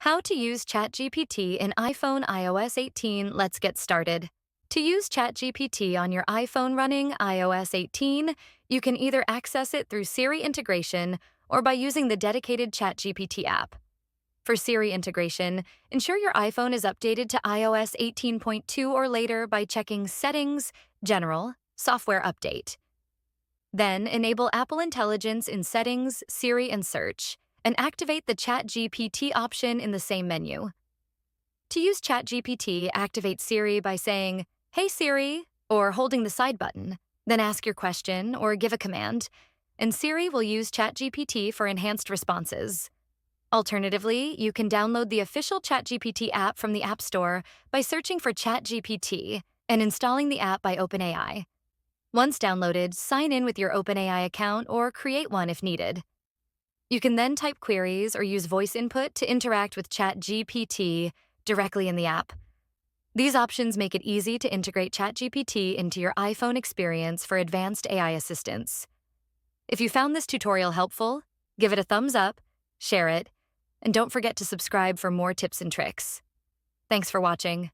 How to use ChatGPT in iPhone iOS 18. Let's get started. To use ChatGPT on your iPhone running iOS 18, you can either access it through Siri integration or by using the dedicated ChatGPT app. For Siri integration, ensure your iPhone is updated to iOS 18.2 or later by checking Settings, General, Software Update. Then enable Apple Intelligence in Settings, Siri, and Search, and activate the ChatGPT option in the same menu. To use ChatGPT, activate Siri by saying, "Hey Siri," or holding the side button, then ask your question or give a command, and Siri will use ChatGPT for enhanced responses. Alternatively, you can download the official ChatGPT app from the App Store by searching for ChatGPT and installing the app by OpenAI. Once downloaded, sign in with your OpenAI account or create one if needed. You can then type queries or use voice input to interact with ChatGPT directly in the app. These options make it easy to integrate ChatGPT into your iPhone experience for advanced AI assistance. If you found this tutorial helpful, give it a thumbs up, share it, and don't forget to subscribe for more tips and tricks. Thanks for watching.